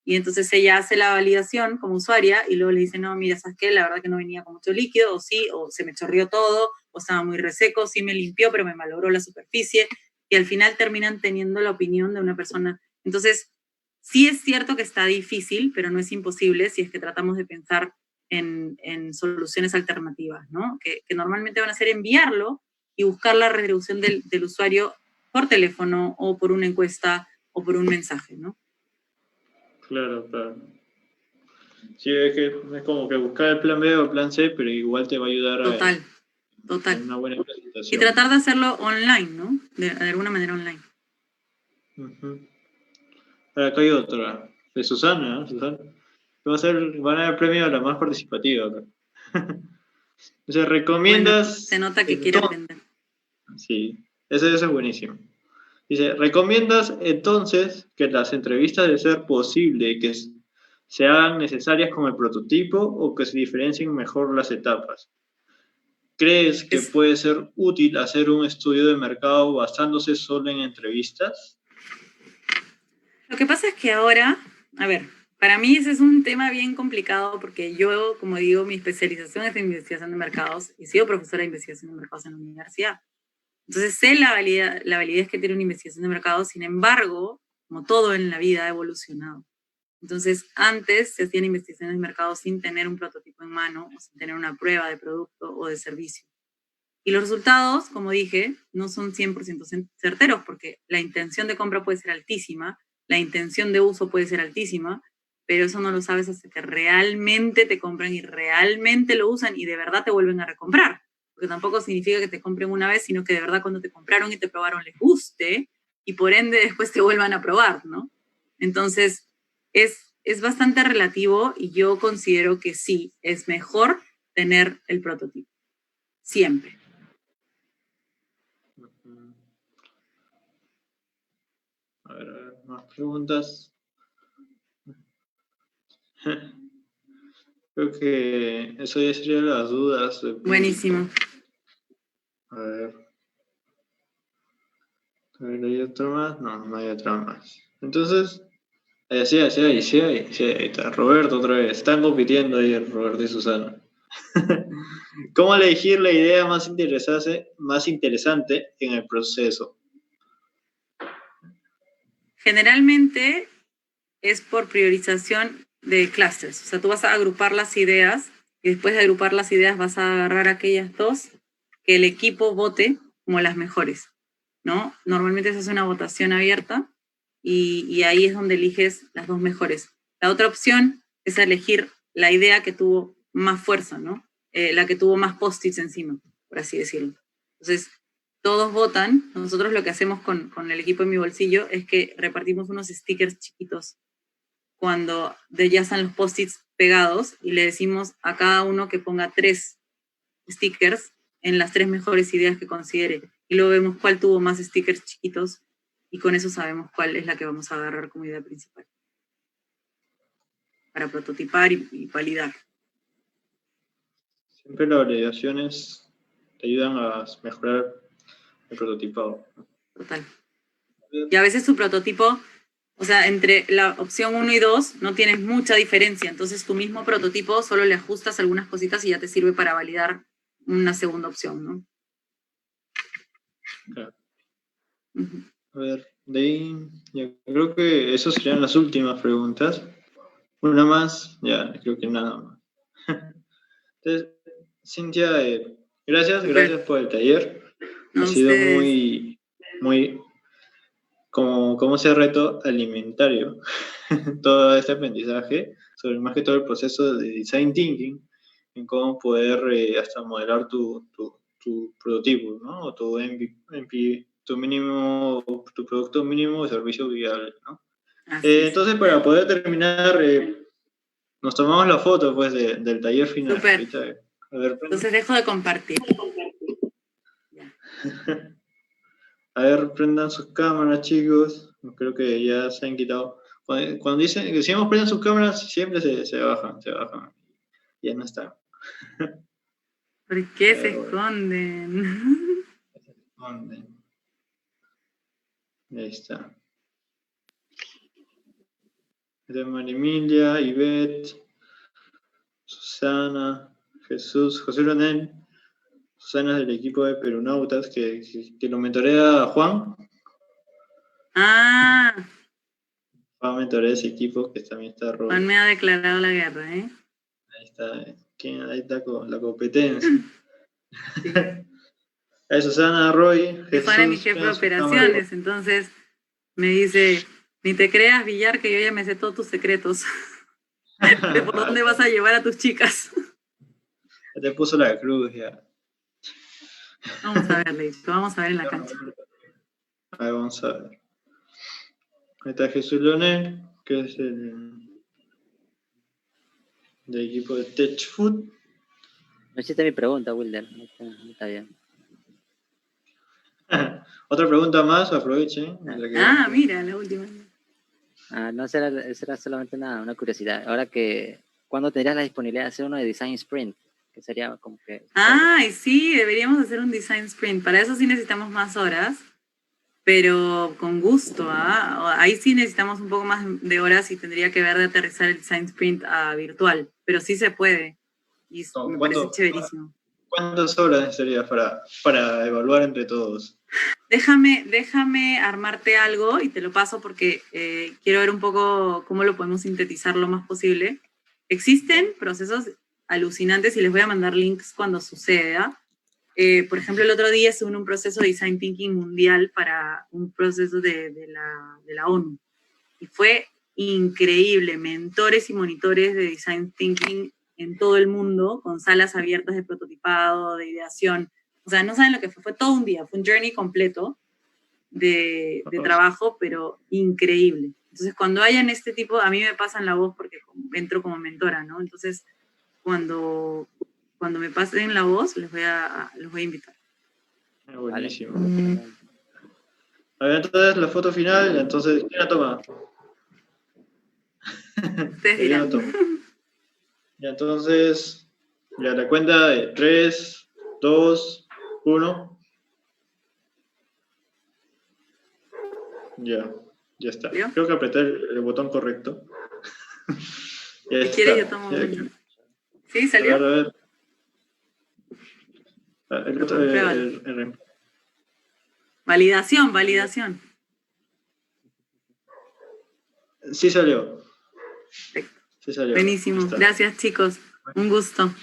Y entonces ella hace la validación como usuaria y luego le dice, no, mira, ¿sabes qué? La verdad que no venía con mucho líquido, o sí, o se me chorrió todo, o estaba muy reseco, sí me limpió, pero me malogró la superficie. Y al final terminan teniendo la opinión de una persona. Entonces, Sí es cierto que está difícil, pero no es imposible si es que tratamos de pensar en soluciones alternativas, ¿no? Que normalmente van a ser enviarlo y buscar la retribución del usuario por teléfono o por una encuesta o por un mensaje, ¿no? Claro, claro. Sí, es que es como que buscar el plan B o el plan C, pero igual te va a ayudar a una buena presentación. Y tratar de hacerlo online, ¿no? De alguna manera online. Ahora acá hay otra, de Susana, ¿no? Susana. Van a dar premio a la más participativa acá. Entonces, ¿recomiendas? Bueno, se nota que quiere aprender. Sí, eso es buenísimo. Dice, ¿recomiendas entonces que las entrevistas de ser posible que se hagan necesarias como el prototipo o que se diferencien mejor las etapas? ¿Crees que puede ser útil hacer un estudio de mercado basándose solo en entrevistas? Lo que pasa es que ahora, a ver, para mí ese es un tema bien complicado porque yo, como digo, mi especialización es en investigación de mercados y sigo profesora de investigación de mercados en la universidad. Entonces sé la validez que tiene una investigación de mercados, sin embargo, como todo en la vida ha evolucionado. Entonces, antes se hacían investigaciones de mercado sin tener un prototipo en mano o sin tener una prueba de producto o de servicio. Y los resultados, como dije, no son 100% certeros porque la intención de compra puede ser altísima, la intención de uso puede ser altísima, pero eso no lo sabes hasta que realmente te compran y realmente lo usan y de verdad te vuelven a recomprar. Porque tampoco significa que te compren una vez, sino que de verdad cuando te compraron y te probaron les guste y por ende después te vuelvan a probar, ¿no? Entonces, es bastante relativo y yo considero que sí, es mejor tener el prototipo. Siempre. A ver, más preguntas. Creo que eso ya serían las dudas. Buenísimo. A ver, ¿hay otra más? No, no hay otra más. Entonces, sí ahí está. Roberto otra vez. Están compitiendo ahí Roberto y Susana. ¿Cómo elegir la idea más interesante en el proceso? Generalmente es por priorización de clusters. O sea, tú vas a agrupar las ideas y después de agrupar las ideas vas a agarrar aquellas dos que el equipo vote como las mejores, ¿no? Normalmente se hace una votación abierta y ahí es donde eliges las dos mejores. La otra opción es elegir la idea que tuvo más fuerza, ¿no? La que tuvo más post-its encima, por así decirlo. Entonces, todos votan. Nosotros lo que hacemos con el equipo en mi bolsillo es que repartimos unos stickers chiquitos cuando ya están los post-its pegados y le decimos a cada uno que ponga 3 stickers en las 3 mejores ideas que considere. Y luego vemos cuál tuvo más stickers chiquitos y con eso sabemos cuál es la que vamos a agarrar como idea principal para prototipar y validar. Siempre las validaciones te ayudan a mejorar el prototipado. Total. Y a veces tu prototipo, o sea, entre la opción 1 y 2 no tienes mucha diferencia, entonces tu mismo prototipo solo le ajustas algunas cositas y ya te sirve para validar una segunda opción, ¿no? Claro. A ver, de ahí, yo creo que esas serían las últimas preguntas. Una más, ya, creo que nada más. Entonces, Cintia, gracias por el taller. No, ha sido ustedes. muy, como ese reto alimentario, todo este aprendizaje, sobre más que todo el proceso de design thinking, en cómo poder hasta modelar tu prototipo, ¿no? O tu MVP, tu producto mínimo de servicio viable, ¿no? Entonces, para poder terminar, nos tomamos la foto pues del taller final. Súper. Ahorita, a ver, entonces dejo de compartir. A ver, prendan sus cámaras, chicos. Creo que ya se han quitado. Cuando dicen que decimos prendan sus cámaras, siempre se bajan. Ya no están. ¿Por qué se esconden? Se esconden. Ahí está. De Marimilia, Ivette, Susana, Jesús, José Leonel. Susana es del equipo de Perunautas que lo mentorea a Juan. Ah. Vamos a mentorear ese equipo que también está Roy. Juan me ha declarado la guerra, ¿eh? Ahí está. Ahí está con la competencia. Sí. Ahí Susana, Roy, Que Juan es mi Jesús. jefe de operaciones, entonces me dice, ni te creas, Villar, que yo ya me sé todos tus secretos. De por dónde vas a llevar a tus chicas. Ya te puso la cruz, ya. Vamos a ver, Leito, vamos a ver en la cancha. Ahí vamos a ver. Ahí está Jesús Leonel, que es el del equipo de Tech Food. No hiciste mi pregunta, Wilder. Está bien. Otra pregunta más, aprovechen. Mira, la última. No, será solamente una curiosidad. Ahora ¿cuándo tendrías la disponibilidad de hacer uno de Design Sprint? Que sería como que... Y sí, deberíamos hacer un Design Sprint. Para eso sí necesitamos más horas, pero con gusto, Ahí sí necesitamos un poco más de horas y tendría que ver de aterrizar el Design Sprint a virtual, pero sí se puede. Y me parece chéverísimo. ¿Cuántas horas necesitarías para evaluar entre todos? Déjame armarte algo y te lo paso porque quiero ver un poco cómo lo podemos sintetizar lo más posible. Existen procesos alucinantes y les voy a mandar links cuando suceda. Por ejemplo, el otro día estuve en un proceso de Design Thinking mundial para un proceso de la ONU. Y fue increíble, mentores y monitores de Design Thinking en todo el mundo, con salas abiertas de prototipado, de ideación. O sea, no saben lo que fue todo un día, fue un journey completo de trabajo, pero increíble. Entonces, cuando hayan este tipo, a mí me pasan la voz porque entro como mentora, ¿no? Entonces, cuando me pasen la voz, los voy a invitar. Buenísimo. Vale. A ver, entonces la foto final, entonces, ¿quién la toma? Ustedes dirán. Ya, entonces, ya la cuenta de 3, 2, 1. Ya está. ¿Vio? Creo que apreté el botón correcto. Si quieres, yo tomo uno. ¿Sí? ¿Salió? A ver. Validación. Sí salió. Sí salió. Buenísimo. Gracias, chicos. Un gusto.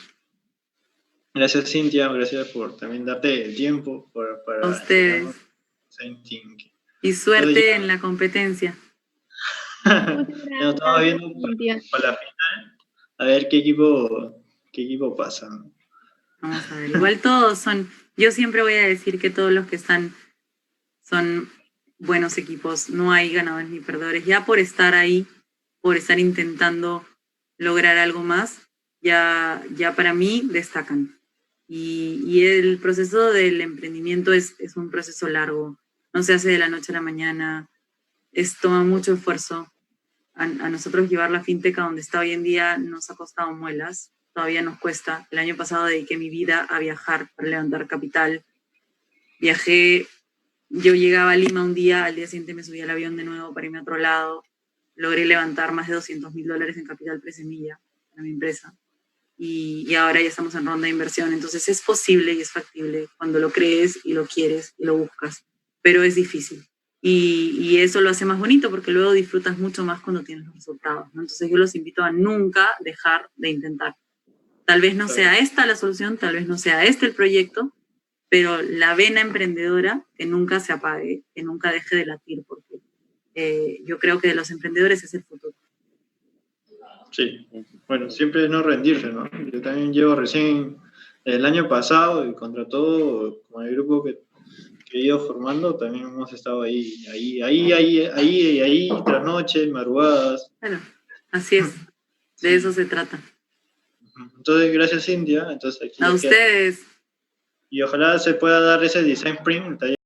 Gracias, Cintia. Gracias por también darte el tiempo para a ustedes. Y suerte en la competencia. Ya nos estamos viendo para la final. A ver qué equipo pasa. Vamos a ver. Igual todos son... Yo siempre voy a decir que todos los que están son buenos equipos. No hay ganadores ni perdedores. Ya por estar ahí, por estar intentando lograr algo más, ya para mí destacan. Y el proceso del emprendimiento es un proceso largo. No se hace de la noche a la mañana. Toma mucho esfuerzo. A nosotros llevar la fintech a donde está hoy en día nos ha costado muelas. Todavía nos cuesta. El año pasado dediqué mi vida a viajar para levantar capital. Yo llegaba a Lima un día, al día siguiente me subí al avión de nuevo para irme a otro lado. Logré levantar más de $200,000 en capital presemilla para mi empresa. Y ahora ya estamos en ronda de inversión. Entonces es posible y es factible cuando lo crees y lo quieres y lo buscas. Pero es difícil. Y eso lo hace más bonito porque luego disfrutas mucho más cuando tienes los resultados, ¿no? Entonces yo los invito a nunca dejar de intentar. Tal vez no sea esta la solución, tal vez no sea este el proyecto, pero la vena emprendedora que nunca se apague, que nunca deje de latir, porque yo creo que de los emprendedores es el futuro. Sí, bueno, siempre no rendirse, ¿no? Yo también llevo recién el año pasado y contra todo, con el grupo que he ido formando, también hemos estado ahí, trasnoches, madrugadas. Claro, así es, de eso se trata. Entonces, gracias, Cintia. Entonces, aquí a ustedes. Y ojalá se pueda dar ese design sprint